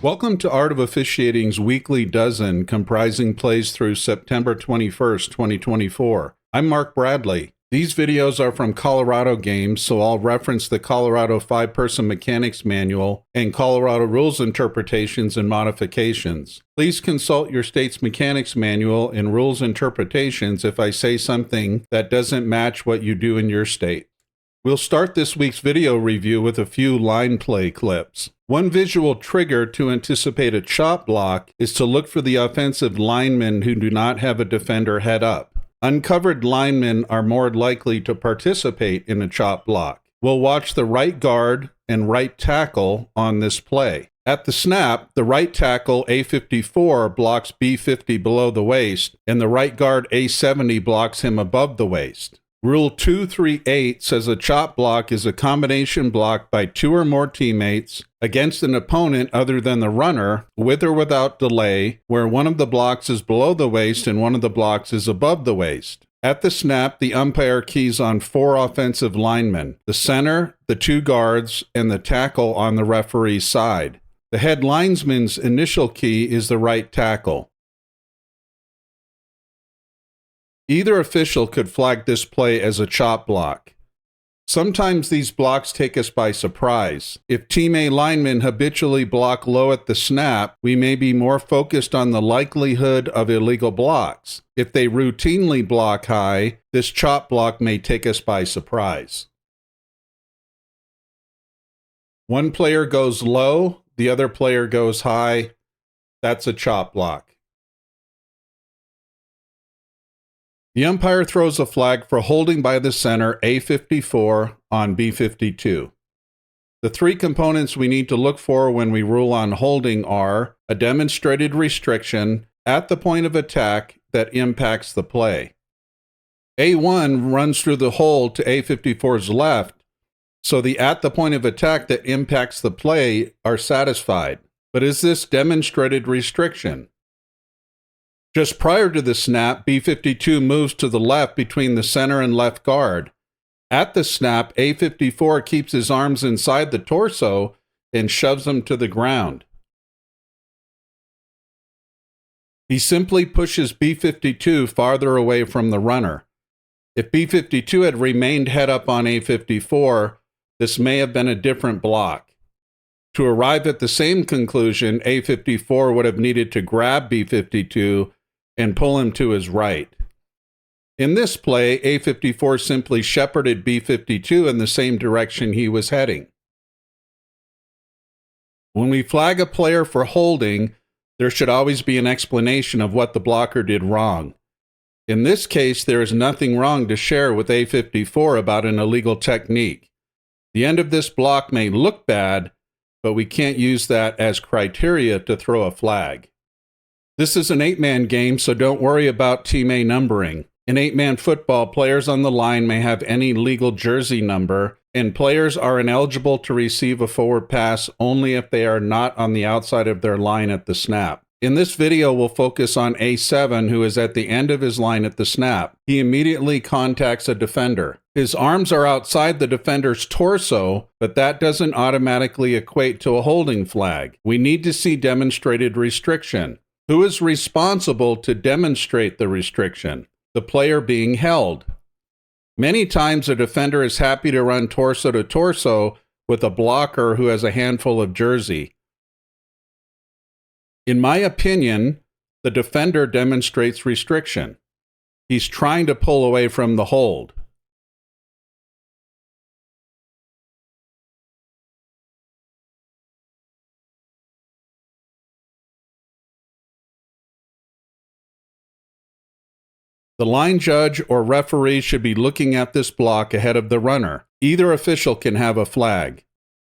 Welcome to Art of Officiating's weekly dozen, comprising plays through September 21st, 2024. I'm Mark Bradley. These videos are from Colorado games, so I'll reference the Colorado 5-Person Mechanics Manual and Colorado Rules Interpretations and Modifications. Please consult your state's Mechanics Manual and Rules Interpretations if I say something that doesn't match what you do in your state. We'll start this week's video review with a few line play clips. One visual trigger to anticipate a chop block is to look for the offensive linemen who do not have a defender head up. Uncovered linemen are more likely to participate in a chop block. We'll watch the right guard and right tackle on this play. At the snap, the right tackle A54 blocks B50 below the waist, and the right guard A70 blocks him above the waist. Rule 238 says a chop block is a combination block by two or more teammates against an opponent other than the runner, with or without delay, where one of the blocks is below the waist and one of the blocks is above the waist. At the snap, the umpire keys on 4 offensive linemen, the center, the 2 guards, and the tackle on the referee's side. The head linesman's initial key is the right tackle. Either official could flag this play as a chop block. Sometimes these blocks take us by surprise. If Team A linemen habitually block low at the snap, we may be more focused on the likelihood of illegal blocks. If they routinely block high, this chop block may take us by surprise. One player goes low, the other player goes high. That's a chop block. The umpire throws a flag for holding by the center A54 on B52. The 3 components we need to look for when we rule on holding are a demonstrated restriction at the point of attack that impacts the play. A1 runs through the hold to A54's left, so the at the point of attack that impacts the play are satisfied. But is this demonstrated restriction? Just prior to the snap, B52 moves to the left between the center and left guard. At the snap, A54 keeps his arms inside the torso and shoves them to the ground. He simply pushes B52 farther away from the runner. If B52 had remained head up on A54, this may have been a different block. To arrive at the same conclusion, A54 would have needed to grab B52 and pull him to his right. In this play, A54 simply shepherded B52 in the same direction he was heading. When we flag a player for holding, there should always be an explanation of what the blocker did wrong. In this case, there is nothing wrong to share with A54 about an illegal technique. The end of this block may look bad, but we can't use that as criteria to throw a flag. This is an 8-man game, so don't worry about Team A numbering. In 8-man football, players on the line may have any legal jersey number, and players are ineligible to receive a forward pass only if they are not on the outside of their line at the snap. In this video, we'll focus on A7, who is at the end of his line at the snap. He immediately contacts a defender. His arms are outside the defender's torso, but that doesn't automatically equate to a holding flag. We need to see demonstrated restriction. Who is responsible to demonstrate the restriction? The player being held. Many times a defender is happy to run torso to torso with a blocker who has a handful of jersey. In my opinion, the defender demonstrates restriction. He's trying to pull away from the hold. The line judge or referee should be looking at this block ahead of the runner. Either official can have a flag.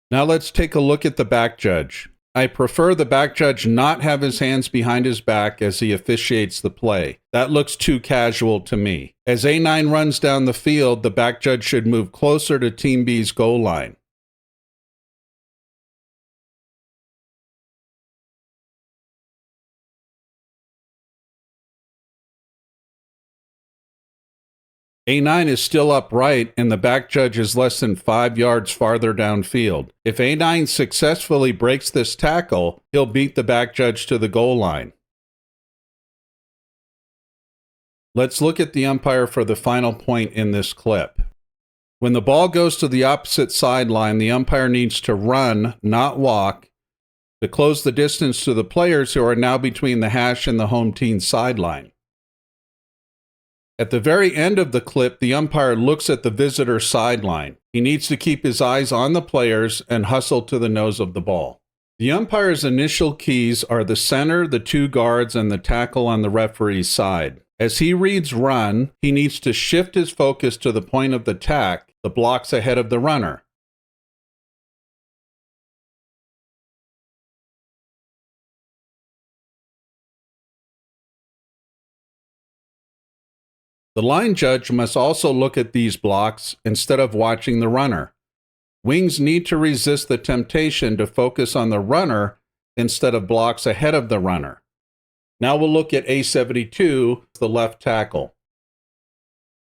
Now let's take a look at the back judge. I prefer the back judge not have his hands behind his back as he officiates the play. That looks too casual to me. As A9 runs down the field, the back judge should move closer to Team B's goal line. A9 is still upright and the back judge is less than 5 yards farther downfield. If A9 successfully breaks this tackle, he'll beat the back judge to the goal line. Let's look at the umpire for the final point in this clip. When the ball goes to the opposite sideline, the umpire needs to run, not walk, to close the distance to the players who are now between the hash and the home team sideline. At the very end of the clip, the umpire looks at the visitor sideline. He needs to keep his eyes on the players and hustle to the nose of the ball. The umpire's initial keys are the center, the 2 guards, and the tackle on the referee's side. As he reads run, he needs to shift his focus to the point of the tack, the blocks ahead of the runner. The line judge must also look at these blocks instead of watching the runner. Wings need to resist the temptation to focus on the runner instead of blocks ahead of the runner. Now we'll look at A72, the left tackle.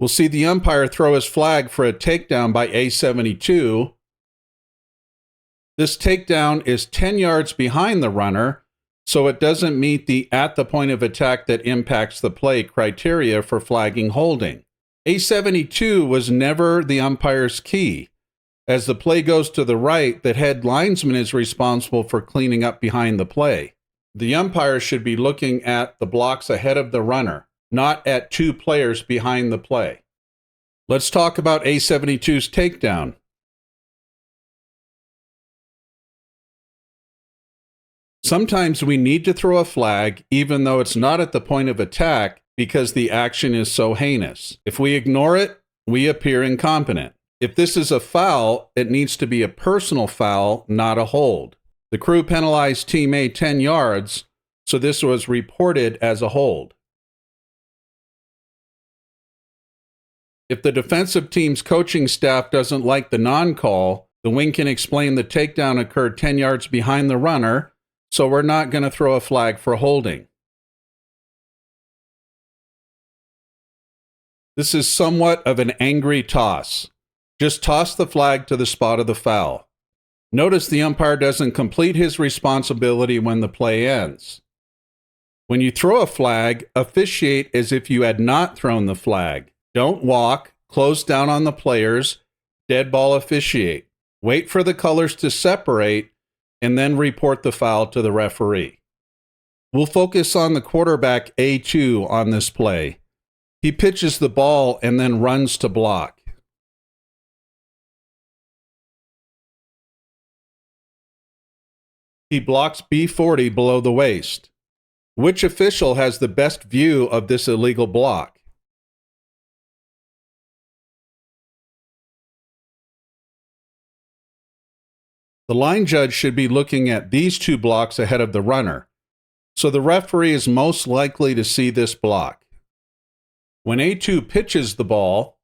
We'll see the umpire throw his flag for a takedown by A72. This takedown is 10 yards behind the runner, so it doesn't meet the at the point of attack that impacts the play criteria for flagging holding. A72 was never the umpire's key. As the play goes to the right, the head linesman is responsible for cleaning up behind the play. The umpire should be looking at the blocks ahead of the runner, not at 2 players behind the play. Let's talk about A72's takedown. Sometimes we need to throw a flag even though it's not at the point of attack because the action is so heinous. If we ignore it, we appear incompetent. If this is a foul, it needs to be a personal foul, not a hold. The crew penalized Team A 10 yards, so this was reported as a hold. If the defensive team's coaching staff doesn't like the non-call, the wing can explain the takedown occurred 10 yards behind the runner, so we're not going to throw a flag for holding. This is somewhat of an angry toss. Just toss the flag to the spot of the foul. Notice the umpire doesn't complete his responsibility when the play ends. When you throw a flag, officiate as if you had not thrown the flag. Don't walk, close down on the players, dead ball officiate. Wait for the colors to separate, and then report the foul to the referee. We'll focus on the quarterback A2 on this play. He pitches the ball and then runs to block. He blocks B40 below the waist. Which official has the best view of this illegal block? The line judge should be looking at these 2 blocks ahead of the runner, so the referee is most likely to see this block. When A2 pitches the ball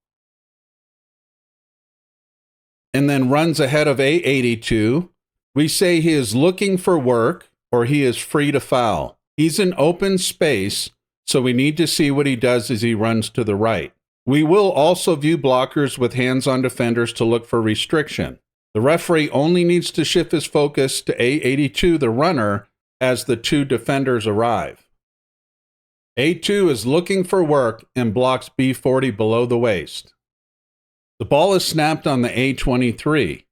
and then runs ahead of A82, we say he is looking for work or he is free to foul. He's in open space, so we need to see what he does as he runs to the right. We will also view blockers with hands on defenders to look for restriction. The referee only needs to shift his focus to A82, the runner, as the 2 defenders arrive. A2 is looking for work and blocks B40 below the waist. The ball is snapped on the A23.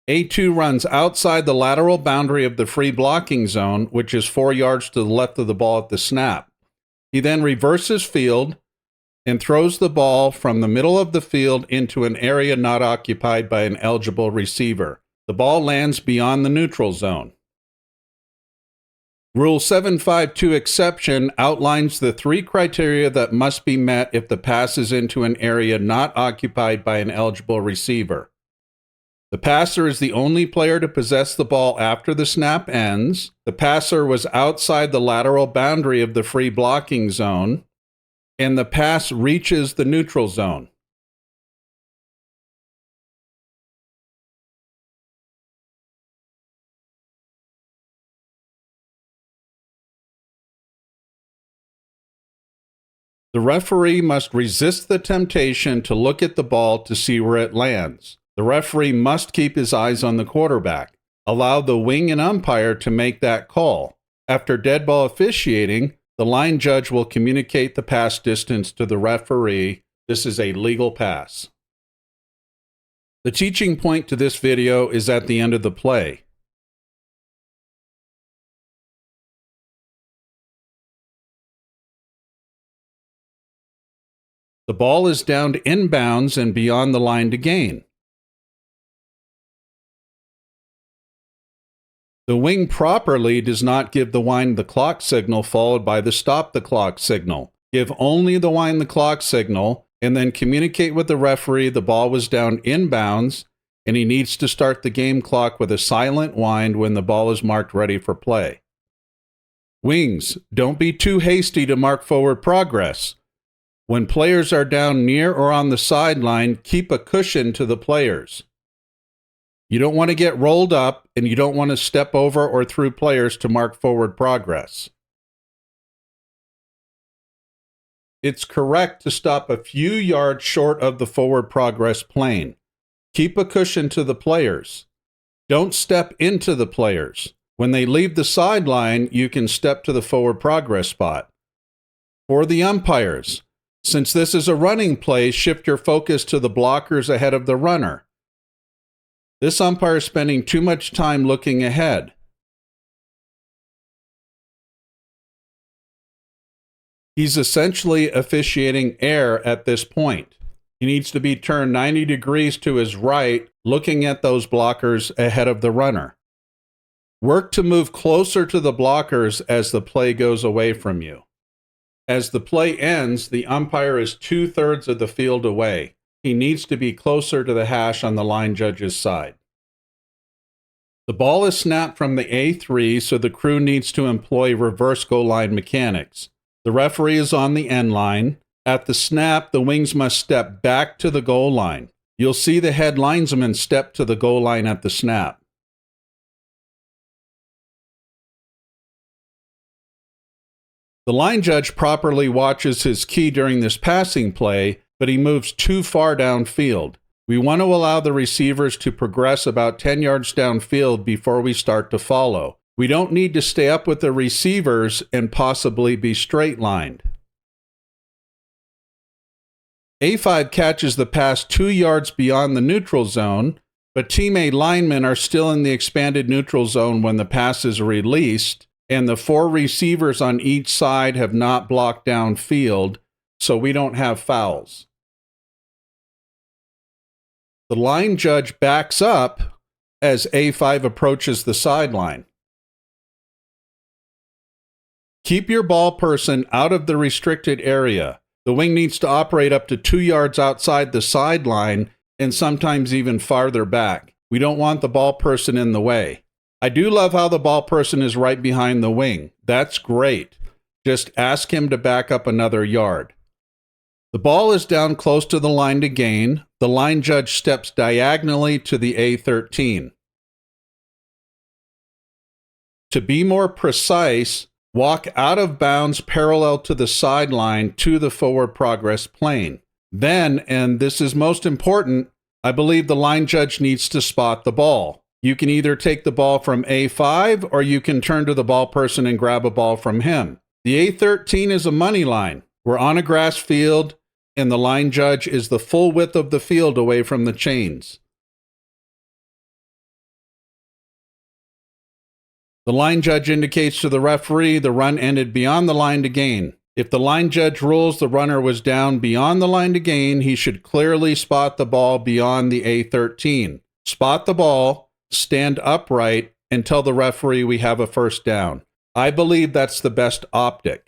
A2 runs outside the lateral boundary of the free blocking zone, which is 4 yards to the left of the ball at the snap. He then reverses field and throws the ball from the middle of the field into an area not occupied by an eligible receiver. The ball lands beyond the neutral zone. Rule 752 exception outlines the 3 criteria that must be met if the pass is into an area not occupied by an eligible receiver. The passer is the only player to possess the ball after the snap ends. The passer was outside the lateral boundary of the free blocking zone, and the pass reaches the neutral zone. The referee must resist the temptation to look at the ball to see where it lands. The referee must keep his eyes on the quarterback. Allow the wing and umpire to make that call. After dead ball officiating, the line judge will communicate the pass distance to the referee. This is a legal pass. The teaching point to this video is at the end of the play. The ball is downed inbounds and beyond the line to gain. The wing properly does not give the wind the clock signal followed by the stop the clock signal. Give only the wind the clock signal and then communicate with the referee the ball was down inbounds and he needs to start the game clock with a silent wind when the ball is marked ready for play. Wings, don't be too hasty to mark forward progress. When players are down near or on the sideline, keep a cushion to the players. You don't want to get rolled up, and you don't want to step over or through players to mark forward progress. It's correct to stop a few yards short of the forward progress plane. Keep a cushion to the players. Don't step into the players. When they leave the sideline, you can step to the forward progress spot. For the umpires, since this is a running play, shift your focus to the blockers ahead of the runner. This umpire is spending too much time looking ahead. He's essentially officiating air at this point. He needs to be turned 90 degrees to his right, looking at those blockers ahead of the runner. Work to move closer to the blockers as the play goes away from you. As the play ends, the umpire is 2/3 of the field away. He needs to be closer to the hash on the line judge's side. The ball is snapped from the A3, so the crew needs to employ reverse goal line mechanics. The referee is on the end line. At the snap, the wings must step back to the goal line. You'll see the head linesman step to the goal line at the snap. The line judge properly watches his key during this passing play, but he moves too far downfield. We want to allow the receivers to progress about 10 yards downfield before we start to follow. We don't need to stay up with the receivers and possibly be straight lined. A5 catches the pass 2 yards beyond the neutral zone, but Team A linemen are still in the expanded neutral zone when the pass is released, and the 4 receivers on each side have not blocked downfield, so we don't have fouls. The line judge backs up as A5 approaches the sideline. Keep your ball person out of the restricted area. The wing needs to operate up to 2 yards outside the sideline and sometimes even farther back. We don't want the ball person in the way. I do love how the ball person is right behind the wing. That's great. Just ask him to back up another yard. The ball is down close to the line to gain. The line judge steps diagonally to the A13. To be more precise, walk out of bounds parallel to the sideline to the forward progress plane. Then, and this is most important, I believe the line judge needs to spot the ball. You can either take the ball from A5 or you can turn to the ball person and grab a ball from him. The A13 is a money line. We're on a grass field, and the line judge is the full width of the field away from the chains. The line judge indicates to the referee the run ended beyond the line to gain. If the line judge rules the runner was down beyond the line to gain, he should clearly spot the ball beyond the A13. Spot the ball, stand upright, and tell the referee we have a first down. I believe that's the best optic.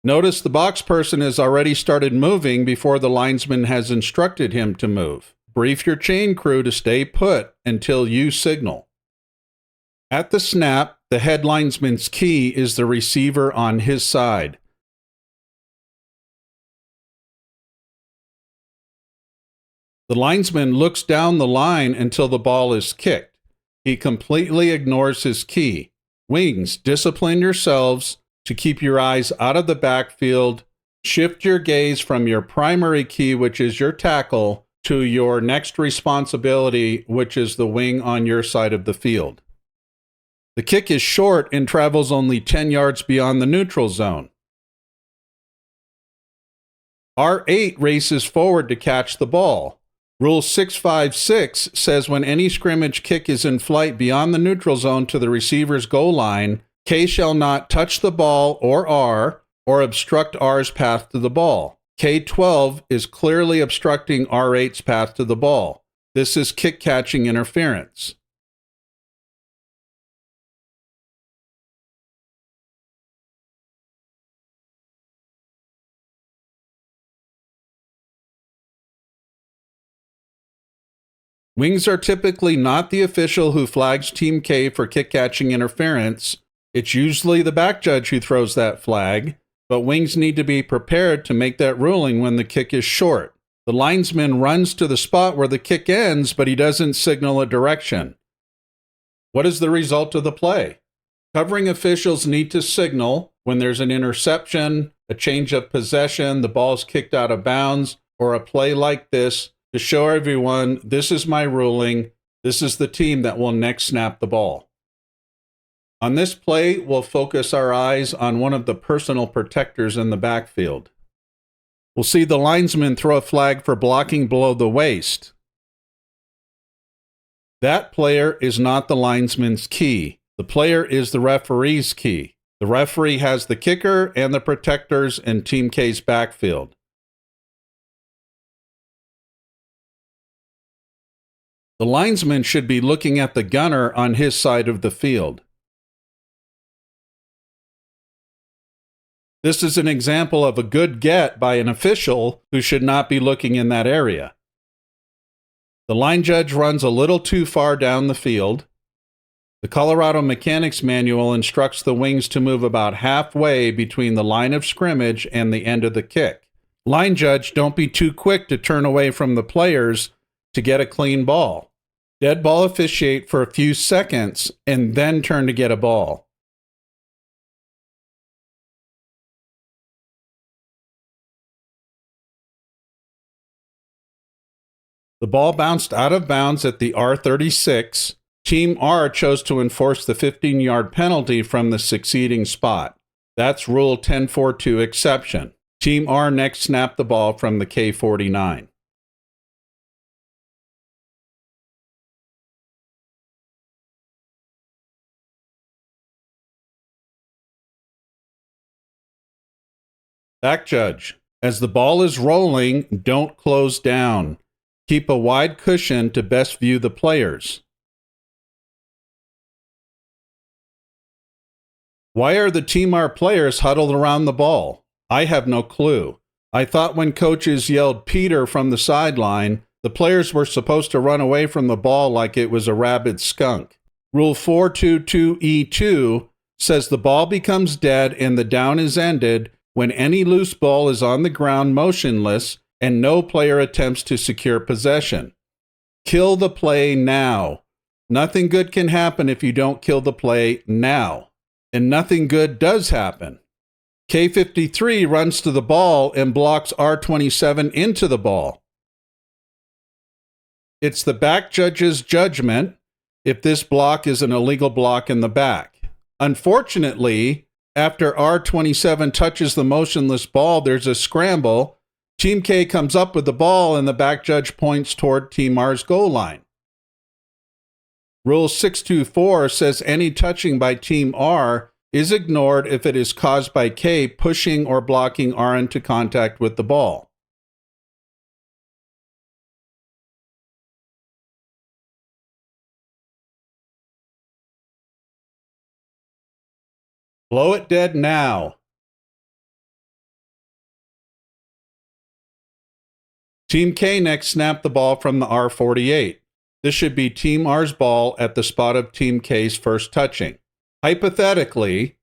Notice the box person has already started moving before the linesman has instructed him to move. Brief your chain crew to stay put until you signal. At the snap, the head linesman's key is the receiver on his side. The linesman looks down the line until the ball is kicked. He completely ignores his key. Wings, discipline yourselves to keep your eyes out of the backfield Shift your gaze from your primary key, which is your tackle, to your next responsibility, which is the wing on your side of the field. The kick is short and travels only 10 yards beyond the neutral zone. R8 races forward to catch the ball. Rule 656 says when any scrimmage kick is in flight beyond the neutral zone to the receiver's goal line, K shall not touch the ball or R or obstruct R's path to the ball. K12 is clearly obstructing R8's path to the ball. This is kick catching interference. Wings are typically not the official who flags Team K for kick-catching interference. It's usually the back judge who throws that flag, but wings need to be prepared to make that ruling when the kick is short. The linesman runs to the spot where the kick ends, but he doesn't signal a direction. What is the result of the play? Covering officials need to signal when there's an interception, a change of possession, the ball's kicked out of bounds, or a play like this, to show everyone, this is my ruling, this is the team that will next snap the ball. On this play, we'll focus our eyes on one of the personal protectors in the backfield. We'll see the linesman throw a flag for blocking below the waist. That player is not the linesman's key. The player is the referee's key. The referee has the kicker and the protectors in Team K's backfield. The linesman should be looking at the gunner on his side of the field. This is an example of a good get by an official who should not be looking in that area. The line judge runs a little too far down the field. The Colorado Mechanics Manual instructs the wings to move about halfway between the line of scrimmage and the end of the kick. Line judge, don't be too quick to turn away from the players to get a clean ball. Dead ball officiate for a few seconds and then turn to get a ball. The ball bounced out of bounds at the R36. Team R chose to enforce the 15-yard penalty from the succeeding spot. That's Rule 1042 exception. Team R next snapped the ball from the K49. Back judge, as the ball is rolling, don't close down. Keep a wide cushion to best view the players. Why are the Team R players huddled around the ball? I have no clue. I thought when coaches yelled Peter from the sideline, the players were supposed to run away from the ball like it was a rabid skunk. Rule 422E2 says the ball becomes dead and the down is ended when any loose ball is on the ground motionless and no player attempts to secure possession. Kill the play now. Nothing good can happen if you don't kill the play now. And nothing good does happen. K53 runs to the ball and blocks R27 into the ball. It's the back judge's judgment if this block is an illegal block in the back. Unfortunately, after R27 touches the motionless ball, there's a scramble. Team K comes up with the ball and the back judge points toward Team R's goal line. Rule 624 says any touching by Team R is ignored if it is caused by K pushing or blocking R into contact with the ball. Blow it dead now. Team K next snapped the ball from the R48. This should be Team R's ball at the spot of Team K's first touching. Hypothetically,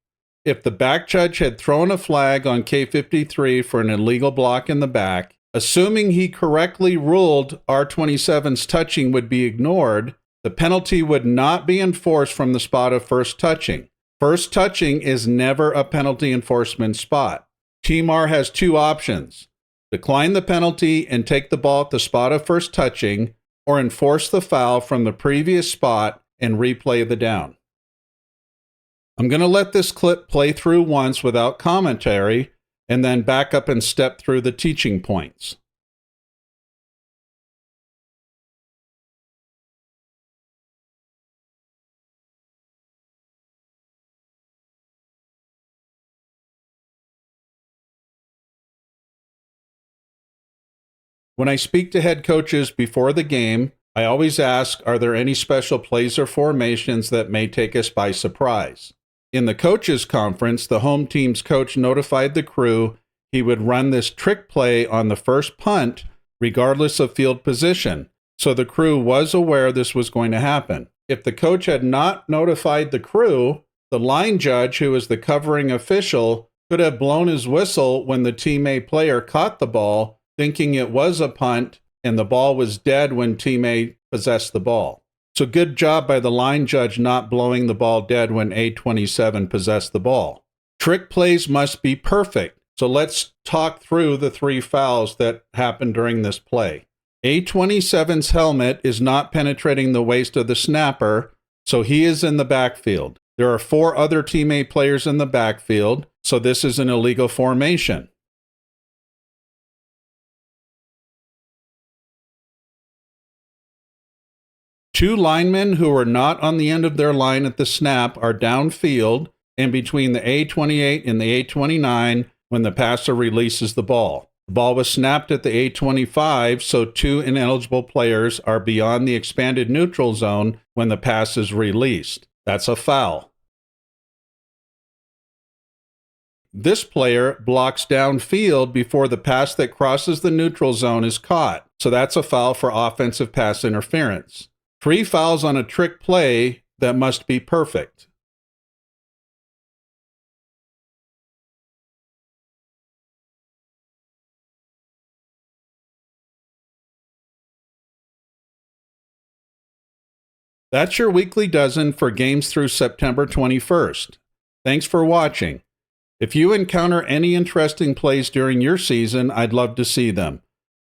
if the back judge had thrown a flag on K53 for an illegal block in the back, assuming he correctly ruled R27's touching would be ignored, the penalty would not be enforced from the spot of first touching. First touching is never a penalty enforcement spot. Team R has two options: decline the penalty and take the ball at the spot of first touching, or enforce the foul from the previous spot and replay the down. I'm going to let this clip play through once without commentary, and then back up and step through the teaching points. When I speak to head coaches before the game, I always ask, are there any special plays or formations that may take us by surprise? In the coaches' conference, the home team's coach notified the crew he would run this trick play on the first punt, regardless of field position, so the crew was aware this was going to happen. If the coach had not notified the crew, the line judge, who is the covering official, could have blown his whistle when the Team A player caught the ball, thinking it was a punt, and the ball was dead when Team A possessed the ball. So good job by the line judge not blowing the ball dead when A27 possessed the ball. Trick plays must be perfect, so let's talk through the three fouls that happened during this play. A27's helmet is not penetrating the waist of the snapper, so he is in the backfield. There are 4 other Team A players in the backfield, so this is an illegal formation. Two linemen who are not on the end of their line at the snap are downfield and between the A28 and the A29 when the passer releases the ball. The ball was snapped at the A25, so 2 ineligible players are beyond the expanded neutral zone when the pass is released. That's a foul. This player blocks downfield before the pass that crosses the neutral zone is caught, so that's a foul for offensive pass interference. 3 fouls on a trick play that must be perfect. That's your weekly dozen for games through September 21st. Thanks for watching. If you encounter any interesting plays during your season, I'd love to see them.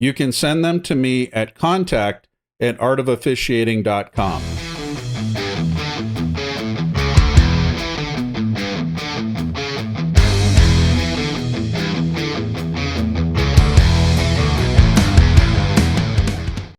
You can send them to me at contact@artofofficiating.com.